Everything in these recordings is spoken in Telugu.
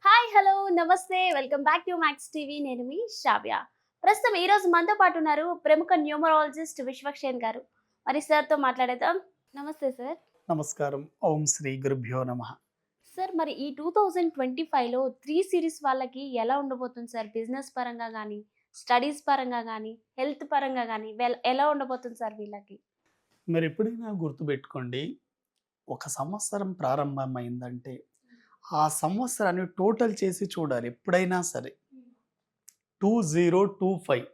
హాయ్! హలో! నమస్తే. Welcome back to max TV. నేను మీ శ్రావ్య. ప్రస్తుతం ఈరోజు మనతో పాటు ఉన్నారు ప్రముఖ న్యూమరాలజిస్ట్ విశ్వక్షేణ్ గారు. మరి సార్‌తో మాట్లాడేద్దాం. నమస్తే సార్. నమస్కారం. ఓం శ్రీ గురుభ్యో నమః. సార్ మరి ఈ 2025లో 3 సీరీస్ వాళ్ళకి ఎలా ఉండబోతుంది సార్? బిజినెస్ పరంగా గాని, స్టడీస్ పరంగా గాని, హెల్త్ పరంగా గాని ఎలా ఉండబోతుంది సార్ వీళ్ళకి? మీరెప్పుడైనా గుర్తుపెట్టుకోండి, ఒక సంవత్సరం ప్రారంభమైందంటే, ఆ సంవత్సరాన్ని టోటల్ చేసి చూడాలి ఎప్పుడైనా సరే. 2025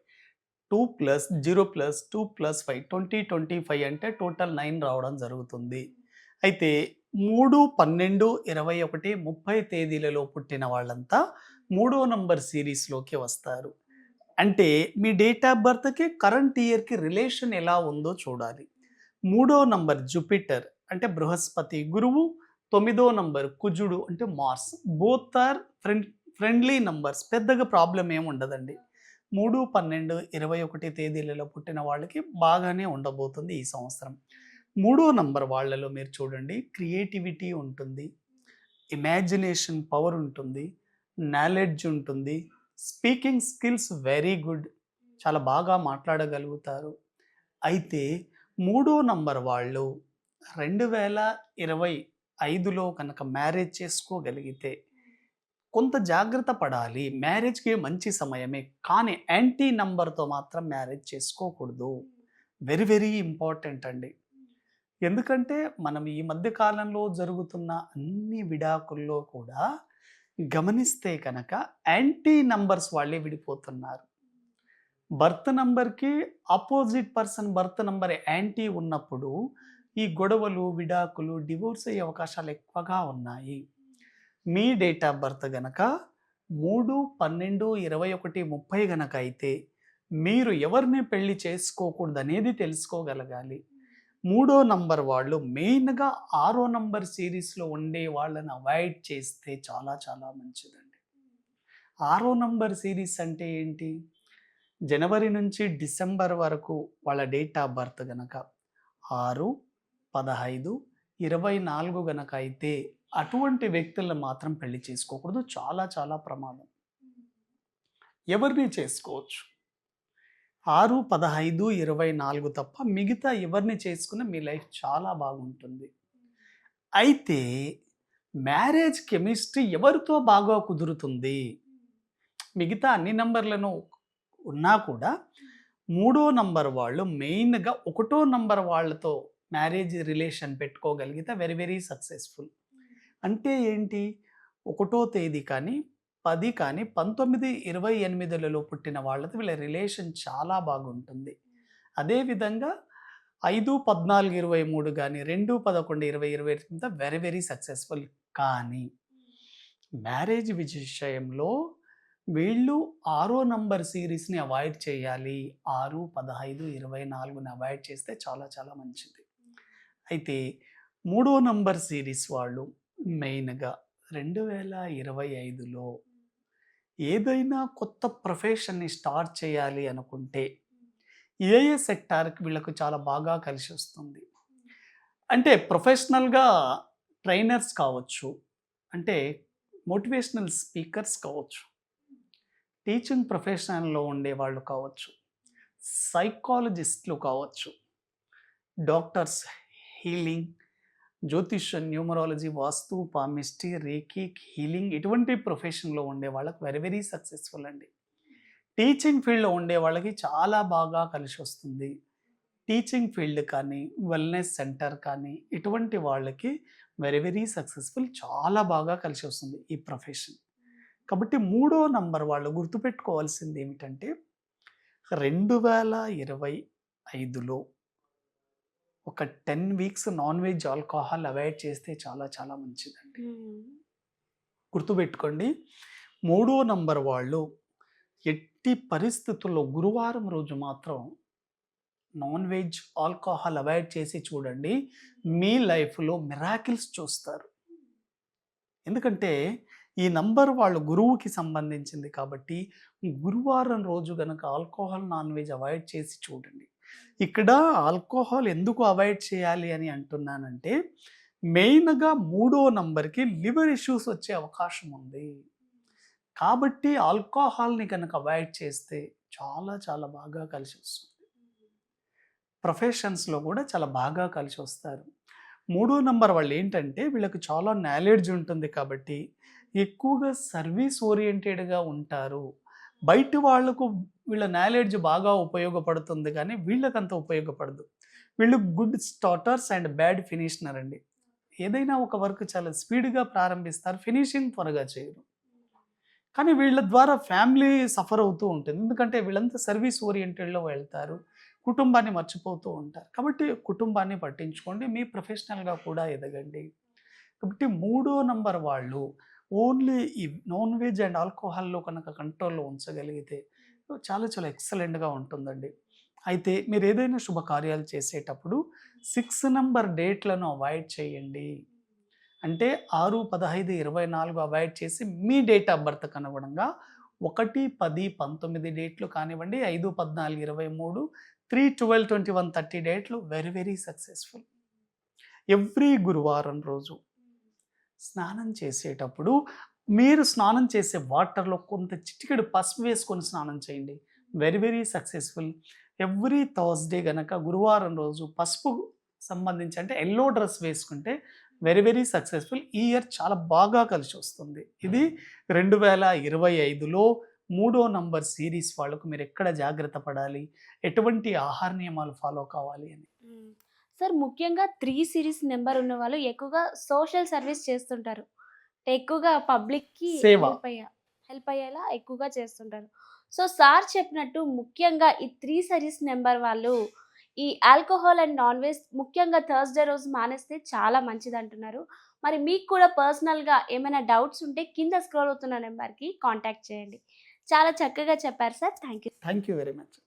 2 ప్లస్ 0 ప్లస్ 2 ప్లస్ 5 2025 అంటే టోటల్ 9 రావడం జరుగుతుంది. అయితే 3, 12, 21, 30 తేదీలలో పుట్టిన వాళ్ళంతా మూడో నంబర్ సీరీస్‌లోకి వస్తారు. అంటే మీ డేట్ ఆఫ్ బర్త్‌కి కరెంట్ ఇయర్‌కి రిలేషన్ ఎలా ఉందో చూడాలి. మూడో నంబర్ జూపిటర్ అంటే బృహస్పతి, గురువు. తొమ్మిదో నంబర్ కుజుడు అంటే Mars. Both are friendly numbers. పెద్దగా ప్రాబ్లమ్ ఏమి ఉండదండి. 3, 12, 21 తేదీలలో పుట్టిన వాళ్ళకి బాగానే ఉండబోతుంది ఈ సంవత్సరం. మూడో నంబర్ వాళ్ళలో మీరు చూడండి క్రియేటివిటీ ఉంటుంది. ఇమాజినేషన్ పవర్ ఉంటుంది. నాలెడ్జ్ ఉంటుంది. Speaking skills very good. చాలా బాగా మాట్లాడగలుగుతారు. అయితే మూడో నంబర్ వాళ్ళు 2025లో కనుక మ్యారేజ్ చేసుకోగలిగితే కొంత జాగ్రత్త పడాలి. మ్యారేజ్‌కి మంచి సమయమే. కానీ యాంటీ నంబర్‌తో మాత్రం మ్యారేజ్ చేసుకోకూడదు. వెరీ, వెరీ ఇంపార్టెంట్ అండి. ఎందుకంటే మనం ఈ మధ్య కాలంలో జరుగుతున్న అన్ని విడాకుల్లో కూడా గమనిస్తే కనుక యాంటీ నంబర్స్ వాళ్ళే విడిపోతున్నారు. బర్త్ నంబర్‌కి opposite person birth number anti ఉన్నప్పుడు ఈ గొడవలు, విడాకులు, డివోర్స్ అయ్యే అవకాశాలు ఎక్కువగా ఉన్నాయి. మీ డేట్ ఆఫ్ బర్త్ గనక 3, 12, 21, 30 గనక అయితే మీరు ఎవరిని పెళ్లి చేసుకోకూడదనేది తెలుసుకోగలగాలి. మూడో నంబర్ వాళ్ళు మెయిన్‌గా ఆరో నంబర్ సీరీస్‌లో ఉండే వాళ్ళని అవాయిడ్ చేస్తే చాలా చాలా మంచిదండి. ఆరో నంబర్ సీరీస్ అంటే ఏంటి? జనవరి నుంచి డిసెంబర్ వరకు వాళ్ళ డేట్ ఆఫ్ బర్త్ గనక 6, 15, 24 గనక అయితే అటువంటి వ్యక్తులను మాత్రం పెళ్లి చేసుకోకూడదు. చాలా చాలా ప్రమాదం. ఎవరిని చేసుకోవచ్చు. 6, 15, 24 తప్ప మిగతా ఎవరిని చేసుకున్నా మీ లైఫ్ చాలా బాగుంటుంది. అయితే మ్యారేజ్ కెమిస్ట్రీ ఎవరితో బాగా కుదురుతుంది? మిగతా అన్ని నంబర్‌లను ఉన్నా కూడా మూడో నంబర్ వాళ్ళు మెయిన్‌గా ఒకటో నంబర్ వాళ్ళతో మ్యారేజ్ రిలేషన్ పెట్టుకోగలిగితే వెరీ, వెరీ సక్సెస్‌ఫుల్. అంటే ఏంటి? ఒకటో తేదీ కానీ, 10 కానీ, 19, 28లలో పుట్టిన వాళ్ళతో వీళ్ళ రిలేషన్ చాలా బాగుంటుంది. అదే విధంగా 5, 14, 23 గాని, 2, 11, 20, 28 వెరీ, వెరీ సక్సెస్‌ఫుల్. కానీ మ్యారేజ్ విషయంలో వీళ్ళు ఆరో నంబర్ సీరీస్‌ని అవాయిడ్ చేయాలి. 6, 15, 24ని అవాయిడ్ చేస్తే చాలా చాలా మంచిది. అయితే మూడో నంబర్ సీరీస్ వాళ్ళు మెయిన్‌గా 2025లో ఏదైనా కొత్త ప్రొఫెషన్‌ని స్టార్ట్ చేయాలి అనుకుంటే ఏ సెక్టార్‌కి వీళ్ళకు చాలా బాగా కలిసొస్తుంది. అంటే ప్రొఫెషనల్‌గా ట్రైనర్స్ కావచ్చు. అంటే మోటివేషనల్ స్పీకర్స్ కావచ్చు. టీచింగ్ ప్రొఫెషన్‌లో ఉండేవాళ్ళు కావచ్చు. సైకాలజిస్ట్‌లు కావచ్చు. డాక్టర్స్, హీలింగ్, జ్యోతిష్యం, న్యూమరాలజీ, వాస్తు, పామిస్ట్రీ, రేకి, హీలింగ్ ఇటువంటి ప్రొఫెషన్‌లో ఉండే వాళ్ళకి వెరీ, వెరీ సక్సెస్‌ఫుల్ అండి. టీచింగ్ ఫీల్డ్‌లో ఉండే వాళ్ళకి చాలా బాగా కలిసొస్తుంది. టీచింగ్ ఫీల్డ్ కానీ, వెల్‌నెస్ సెంటర్ కానీ ఇటువంటి వాళ్ళకి వెరీ, వెరీ సక్సెస్‌ఫుల్ చాలా బాగా కలిసొస్తుంది ఈ ప్రొఫెషన్. కాబట్టి మూడో నంబర్ వాళ్ళు గుర్తుపెట్టుకోవాల్సింది ఏమిటంటే 2025లో ఒక 10 weeks non veg, alcohol avoid చేస్తే చాలా చాలా మంచిదండి. హ్మ్. గుర్తుపెట్టుకోండి. మూడో నంబర్ వాళ్ళు ఎట్టి పరిస్థితుల్లో గురువారం రోజు మాత్రం నాన్ వెజ్, ఆల్కహాల్ అవాయిడ్ చేసి చూడండి. మీ లైఫ్‌లో మిరాకిల్స్ చూస్తారు. ఎందుకంటే ఈ నంబర్ వాళ్ళు గురువుకి సంబంధించింది కాబట్టి, గురువారం రోజు గనక ఆల్కహాల్, నాన్ వెజ్ అవాయిడ్ చేసి చూడండి. ఇక్కడ ఆల్కహాల్ ఎందుకు అవాయిడ్ చేయాలి అని అంటున్నానంటే, మెయిన్‌గా మూడో నంబర్‌కి లివర్ ఇష్యూస్ వచ్చే అవకాశం ఉంది. కాబట్టి ఆల్కహాల్‌ని గనక అవాయిడ్ చేస్తే చాలా చాలా బాగా కలిసొస్తుంది. ప్రొఫెషన్స్‌లో కూడా చాలా బాగా కలిసొస్తారు. మూడో నంబర్ వాళ్ళేంటంటే వీళ్ళకి చాలా నాలెడ్జ్ ఉంటుంది కాబట్టి ఎక్కువగా సర్వీస్ ఓరియెంటెడ్‌గా ఉంటారు. బయటి వాళ్ళకు వీళ్ళ నాలెడ్జ్ బాగా ఉపయోగపడుతుంది కానీ వీళ్ళకంత ఉపయోగపడదు. వీళ్ళు గుడ్ స్టార్టర్స్ అండ్ బ్యాడ్ ఫినిషనర్ అండి. ఏదైనా ఒక వర్క్ చాలా స్పీడ్‌గా ప్రారంభిస్తారు. ఫినిషింగ్ త్వరగా చేయరు. కానీ వీళ్ళ ద్వారా ఫ్యామిలీ సఫర్ అవుతూ ఉంటుంది. ఎందుకంటే వీళ్ళంతా సర్వీస్ ఓరియెంటెడ్‌లో వెళ్తారు. కుటుంబాన్ని మర్చిపోతూ ఉంటారు. కాబట్టి కుటుంబాన్ని పట్టించుకోండి. మీ ప్రొఫెషనల్‌గా కూడా ఎదగండి. కాబట్టి మూడో నంబర్ వాళ్ళు ఓన్లీ ఈ నాన్ వెజ్ అండ్ ఆల్కహాల్‌లో కనుక కంట్రోల్‌లో ఉంచగలిగితే చాలా చాలా ఎక్సలెంట్‌గా ఉంటుందండి. అయితే మీరు ఏదైనా శుభకార్యాలు చేసేటప్పుడు 6 నంబర్ డేట్‌లను అవాయిడ్ చేయండి. అంటే 6, 15, 24 అవాయిడ్ చేసి మీ డేట్ ఆఫ్ బర్త్‌కి అనుగుణంగా 1, 10, 19 డేట్లు కానివ్వండి, 5, 14, 23, 3, 12, 21, 30 డేట్లు వెరీ వెరీ సక్సెస్‌ఫుల్. ఎవ్రీ గురువారం రోజు స్నానం చేసేటప్పుడు మీరు స్నానం చేసే వాటర్‌లో కొంత చిటికెడు పసుపు వేసుకొని స్నానం చేయండి. Very very successful. Every Thursday గనక గురువారం రోజు పసుపు సంబంధించి అంటే యెల్లో డ్రెస్ వేసుకుంటే వెరీ వెరీ సక్సెస్‌ఫుల్. ఈ ఇయర్ చాలా బాగా కలిసొస్తుంది. ఇది 2025లో మూడో నంబర్ సీరీస్ వాళ్ళకు మీరెక్కడ జాగ్రత్త పడాలి, ఎటువంటి ఆహార నియమాలు ఫాలో కావాలి అని. సార్ ముఖ్యంగా 3 సిరీస్ నెంబర్ ఉన్న వాళ్ళు ఎక్కువగా సోషల్ సర్వీస్ చేస్తుంటారు. అంటే ఎక్కువగా పబ్లిక్‌కి సేవ. హెల్ప్ అయ్యేలా ఎక్కువగా చేస్తుంటారు. సో, సార్ చెప్పినట్టు ముఖ్యంగా ఈ 3 సిరీస్ నెంబర్ వాళ్ళు ఈ ఆల్కహాల్ అండ్ నాన్ వెజ్ ముఖ్యంగా థర్స్‌డే రోజు మానేస్తే చాలా మంచిదంటున్నారు. మరి మీకు కూడా పర్సనల్‌గా ఏమైనా డౌట్స్ ఉంటే కింద స్క్రోల్ అవుతున్న నెంబర్‌కి కాంటాక్ట్ చేయండి. చాలా చక్కగా చెప్పారు sir. Thank you. Thank you very much.